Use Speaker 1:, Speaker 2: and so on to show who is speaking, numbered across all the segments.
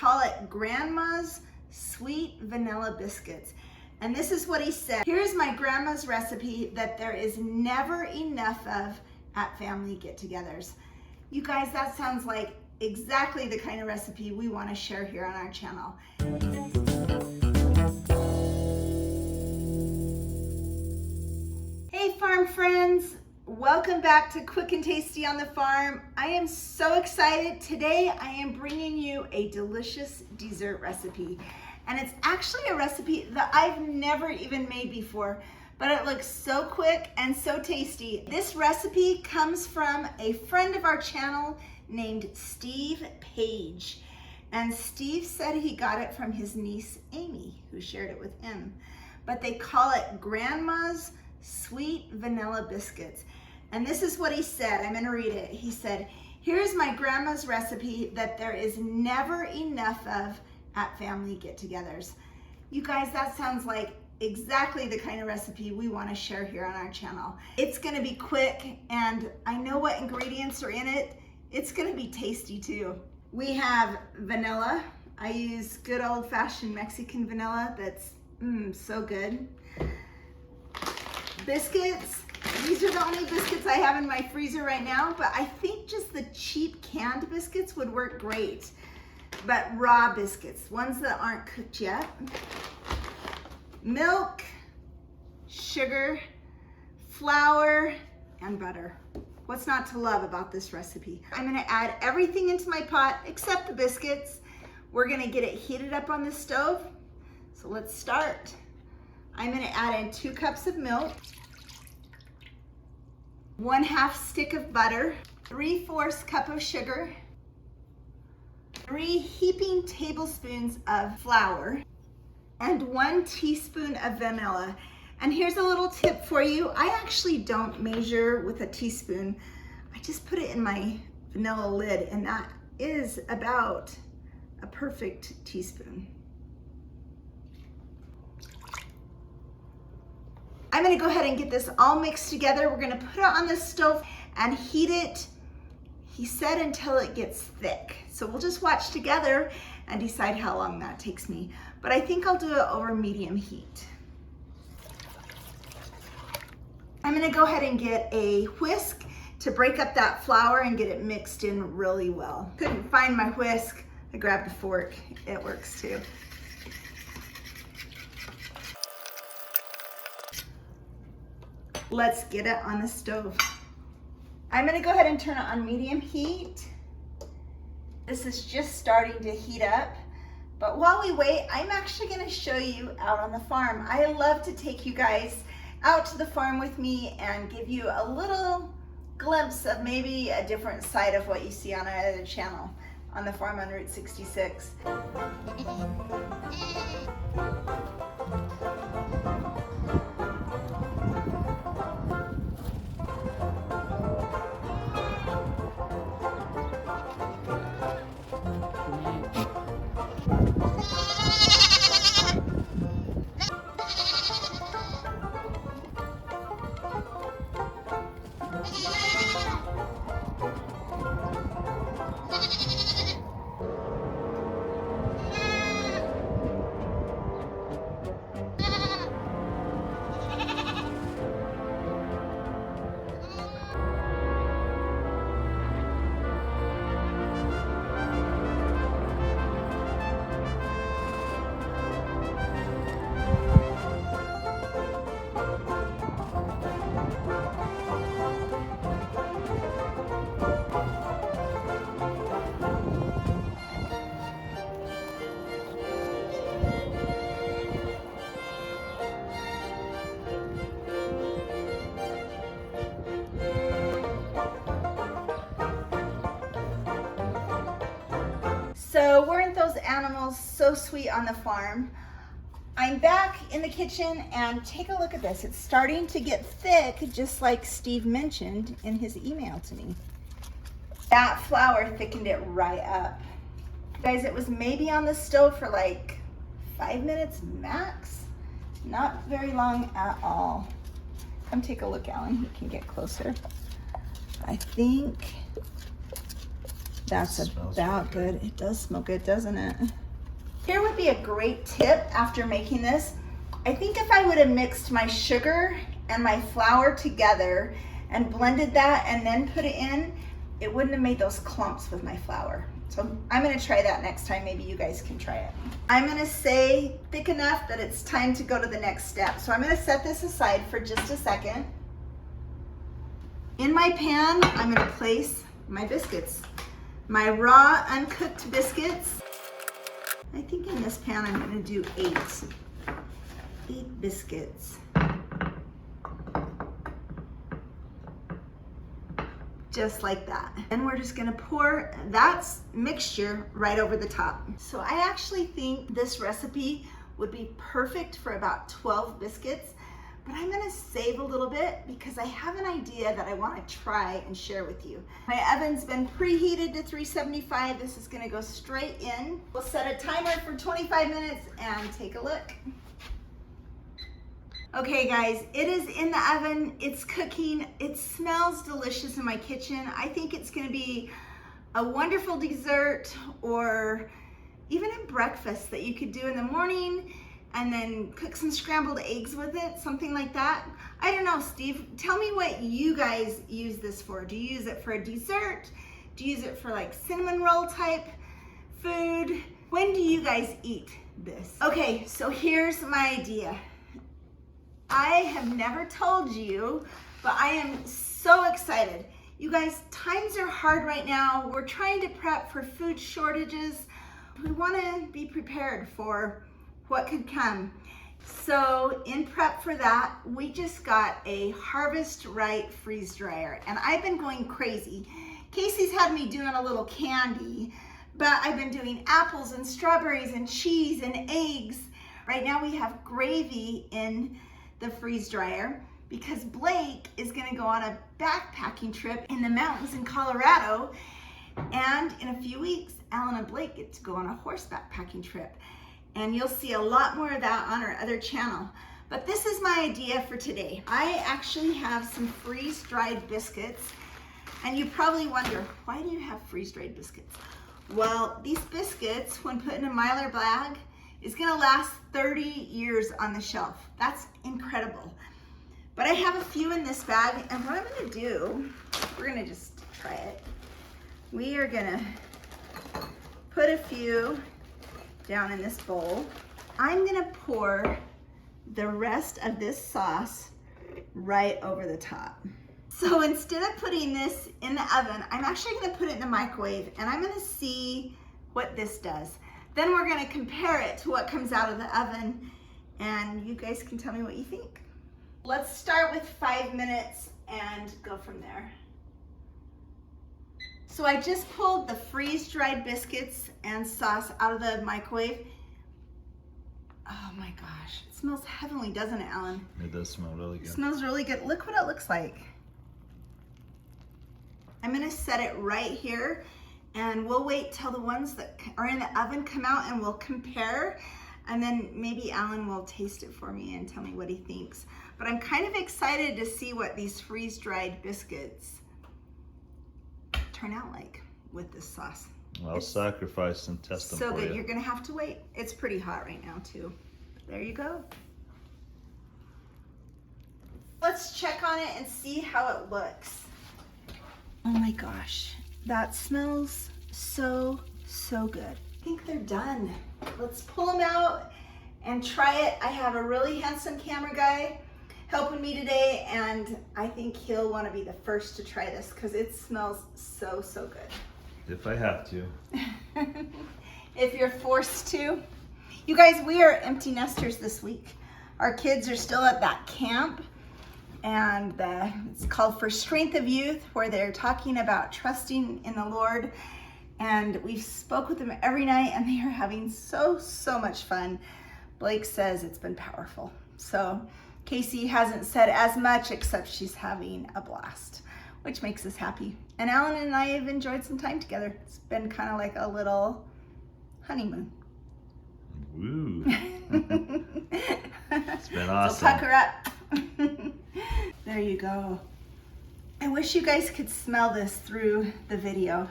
Speaker 1: call it Grandma's Sweet Vanilla Biscuits. And this is what he said. Here's my grandma's recipe that there is never enough of at family get-togethers. You guys, that sounds like exactly the kind of recipe we want to share here on our channel. Hey farm friends, welcome back to Quick and Tasty on the Farm. I am so excited. Today I am bringing you a delicious dessert recipe. And it's actually a recipe that I've never even made before, but it looks so quick and so tasty. This recipe comes from a friend of our channel named Steve Page. And Steve said he got it from his niece Amy, who shared it with him. But they call it Grandma's Sweet Vanilla Biscuits. And this is what he said. I'm gonna read it. He said, here's my grandma's recipe that there is never enough of at family get-togethers. You guys, that sounds like exactly the kind of recipe we want to share here on our channel. It's going to be quick, and I know what ingredients are in it. It's going to be tasty too. We have vanilla. I use good old-fashioned Mexican vanilla that's so good. Biscuits. These are the only biscuits I have in my freezer right now, but I think just the cheap canned biscuits would work great. But raw biscuits, ones that aren't cooked yet. Milk, sugar, flour, and butter. What's not to love about this recipe? I'm gonna add everything into my pot except the biscuits. We're gonna get it heated up on the stove. So let's start. I'm gonna add in 2 cups of milk, 1/2 stick of butter, 3/4 cup of sugar, 3 heaping tablespoons of flour, and 1 teaspoon of vanilla. And here's a little tip for you. I actually don't measure with a teaspoon. I just put it in my vanilla lid, and that is about a perfect teaspoon. I'm gonna go ahead and get this all mixed together. We're gonna put it on the stove and heat it, he said, until it gets thick. So we'll just watch together and decide how long that takes me. But I think I'll do it over medium heat. I'm gonna go ahead and get a whisk to break up that flour and get it mixed in really well. Couldn't find my whisk, I grabbed a fork. It works too. Let's get it on the stove. I'm gonna go ahead and turn it on medium heat. This is just starting to heat up. But while we wait, I'm actually gonna show you out on the farm. I love to take you guys out to the farm with me and give you a little glimpse of maybe a different side of what you see on our other channel, on the farm on Route 66. So weren't those animals so sweet on the farm? I'm back in the kitchen and take a look at this. It's starting to get thick, just like Steve mentioned in his email to me. That flour thickened it right up. Guys, it was maybe on the stove for like 5 minutes max. Not very long at all. Come take a look, Alan, you can get closer. I think That's about good. It does smell good, doesn't it? Here would be a great tip after making this. I think if I would have mixed my sugar and my flour together and blended that and then put it in, it wouldn't have made those clumps with my flour. So I'm gonna try that next time. Maybe you guys can try it. I'm gonna say thick enough that it's time to go to the next step. So I'm gonna set this aside for just a second. In my pan, I'm gonna place my biscuits. My raw, uncooked biscuits. I think in this pan I'm gonna do 8 biscuits. Just like that. And we're just gonna pour that mixture right over the top. So I actually think this recipe would be perfect for about 12 biscuits, but I'm gonna save a little bit because I have an idea that I wanna try and share with you. My oven's been preheated to 375. This is gonna go straight in. We'll set a timer for 25 minutes and take a look. Okay guys, it is in the oven, it's cooking, it smells delicious in my kitchen. I think it's gonna be a wonderful dessert or even a breakfast that you could do in the morning and then cook some scrambled eggs with it, something like that. I don't know, Steve, tell me what you guys use this for. Do you use it for a dessert? Do you use it for like cinnamon roll type food? When do you guys eat this? Okay, so here's my idea. I have never told you, but I am so excited. You guys, times are hard right now. We're trying to prep for food shortages. We want to be prepared for what could come. So in prep for that, we just got a Harvest Right freeze dryer, and I've been going crazy. Casey's had me doing a little candy, but I've been doing apples and strawberries and cheese and eggs. Right now we have gravy in the freeze dryer because Blake is gonna go on a backpacking trip in the mountains in Colorado, and in a few weeks, Alan and Blake get to go on a horse backpacking trip. And you'll see a lot more of that on our other channel. But this is my idea for today. I actually have some freeze-dried biscuits, and you probably wonder, why do you have freeze-dried biscuits? Well, these biscuits, when put in a Mylar bag, is gonna last 30 years on the shelf. That's incredible. But I have a few in this bag, and what I'm gonna do, we're gonna just try it. We are gonna put a few down in this bowl. I'm gonna pour the rest of this sauce right over the top. So instead of putting this in the oven, I'm actually gonna put it in the microwave, and I'm gonna see what this does. Then we're gonna compare it to what comes out of the oven, and you guys can tell me what you think. Let's start with 5 minutes and go from there. So I just pulled the freeze-dried biscuits and sauce out of the microwave. Oh my gosh, it smells heavenly, doesn't it, Alan?
Speaker 2: It does smell really good.
Speaker 1: It smells really good. Look what it looks like. I'm gonna set it right here, and we'll wait till the ones that are in the oven come out and we'll compare, and then maybe Alan will taste it for me and tell me what he thinks. But I'm kind of excited to see what these freeze-dried biscuits turn out like with this sauce.
Speaker 2: I'll sacrifice and test them
Speaker 1: so
Speaker 2: for
Speaker 1: good.
Speaker 2: you.
Speaker 1: You're gonna have to wait. It's pretty hot right now too. There you go. Let's check on it and see how it looks. Oh my gosh, that smells so good. I think they're done. Let's pull them out and try it. I have a really handsome camera guy helping me today, and I think he'll want to be the first to try this because it smells so good.
Speaker 2: If I have to.
Speaker 1: If you're forced to. You guys, we are empty nesters this week. Our kids are still at that camp, and it's called For Strength of Youth, where they're talking about trusting in the Lord. And we've spoke with them every night, and they are having so much fun. Blake says it's been powerful. So Casey hasn't said as much, except she's having a blast, which makes us happy. And Alan and I have enjoyed some time together. It's been kind of like a little honeymoon.
Speaker 2: Woo. It's been awesome.
Speaker 1: So pucker up. There you go. I wish you guys could smell this through the video.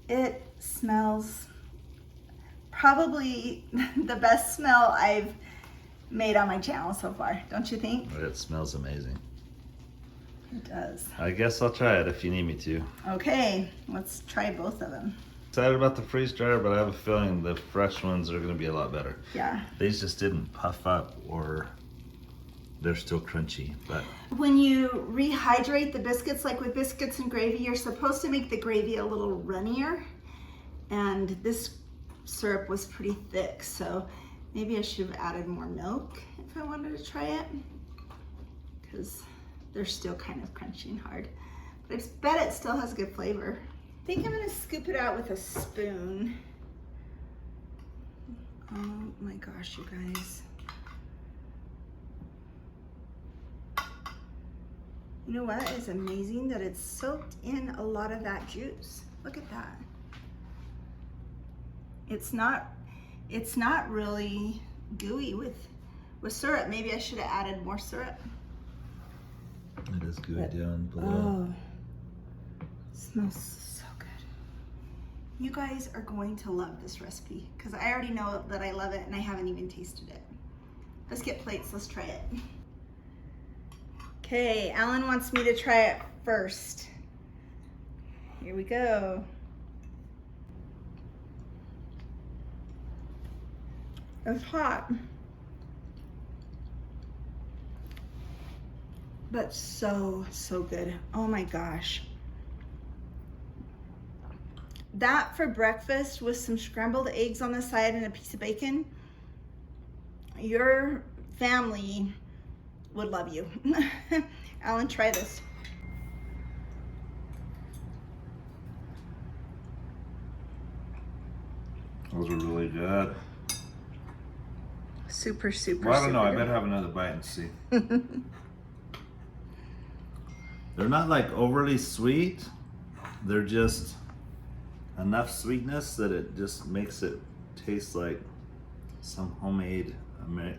Speaker 1: It smells probably the best smell I've made on my channel so far, don't you think?
Speaker 2: It smells amazing.
Speaker 1: It does.
Speaker 2: I guess I'll try it if you need me to.
Speaker 1: Okay, let's try both of them.
Speaker 2: Excited about the freeze dryer, but I have a feeling the fresh ones are gonna be a lot better.
Speaker 1: Yeah.
Speaker 2: These just didn't puff up, or they're still crunchy, but.
Speaker 1: When you rehydrate the biscuits, like with biscuits and gravy, you're supposed to make the gravy a little runnier. And this syrup was pretty thick, so maybe I should have added more milk if I wanted to try it, because they're still kind of crunchy and hard. But I bet it still has good flavor. I think I'm gonna scoop it out with a spoon. Oh my gosh, you guys. You know what is amazing? That it's soaked in a lot of that juice. Look at that. It's not really gooey with syrup. Maybe I should have added more syrup.
Speaker 2: It is good down below.
Speaker 1: Oh, smells so good. You guys are going to love this recipe because I already know that I love it and I haven't even tasted it. Let's get plates, let's try it. Okay, Alan wants me to try it first. Here we go. It's hot. But so good. Oh my gosh. That for breakfast with some scrambled eggs on the side and a piece of bacon, your family would love you. Alan, try this.
Speaker 2: Those are really good.
Speaker 1: Super, super,
Speaker 2: Well, I don't know. I
Speaker 1: super
Speaker 2: better have another bite and see. They're not like overly sweet. They're just enough sweetness that it just makes it taste like some homemade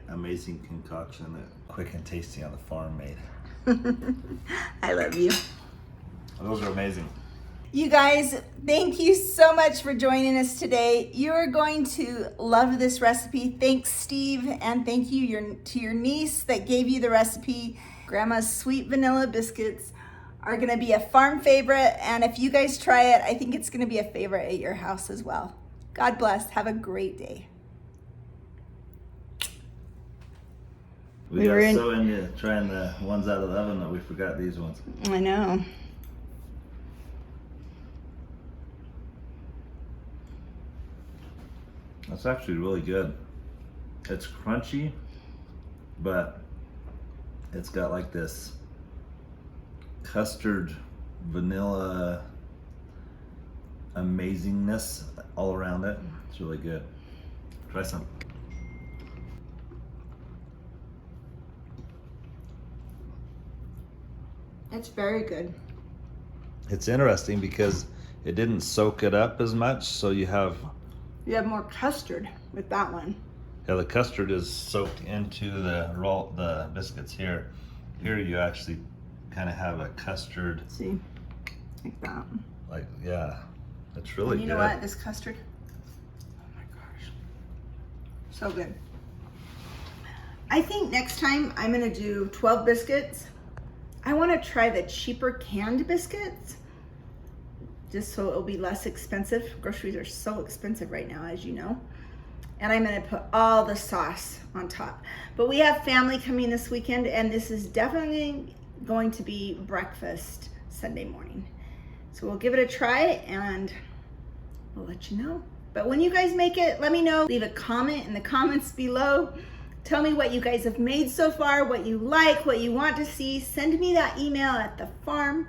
Speaker 2: amazing concoction that Quick and Tasty on the farm made.
Speaker 1: I love you.
Speaker 2: Those are amazing.
Speaker 1: You guys, thank you so much for joining us today. You are going to love this recipe. Thanks, Steve, and thank you to your niece that gave you the recipe. Grandma's sweet vanilla biscuits are gonna be a farm favorite, and if you guys try it, I think it's gonna be a favorite at your house as well. God bless. Have a great day.
Speaker 2: We got so into trying the ones out of the oven that we forgot these ones.
Speaker 1: I know.
Speaker 2: That's actually really good. It's crunchy, but it's got like this custard vanilla amazingness all around it. It's really good. Try some.
Speaker 1: It's very good.
Speaker 2: It's interesting because it didn't soak it up as much, so you have
Speaker 1: more custard with that one.
Speaker 2: Yeah, the custard is soaked into the biscuits here. Here you actually kind of have a custard.
Speaker 1: See, like that.
Speaker 2: Like, yeah, it's really
Speaker 1: And
Speaker 2: good.
Speaker 1: you know what? This custard, oh my gosh, so good. I think next time I'm gonna do 12 biscuits. I wanna try the cheaper canned biscuits, just so it'll be less expensive. Groceries are so expensive right now, as you know. And I'm gonna put all the sauce on top. But we have family coming this weekend, and this is definitely going to be breakfast Sunday morning. So we'll give it a try and we'll let you know. But when you guys make it, let me know. Leave a comment in the comments below. Tell me what you guys have made so far, what you like, what you want to see. Send me that email at the farm.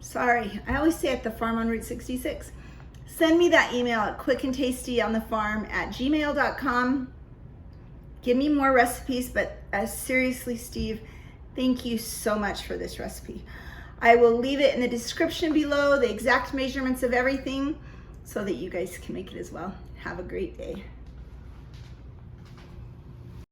Speaker 1: Sorry, I always say at the farm on Route 66. Send me that email at quickandtastyonthefarm@gmail.com. Give me more recipes, but seriously, Steve, thank you so much for this recipe. I will leave it in the description below, the exact measurements of everything, so that you guys can make it as well. Have a great day.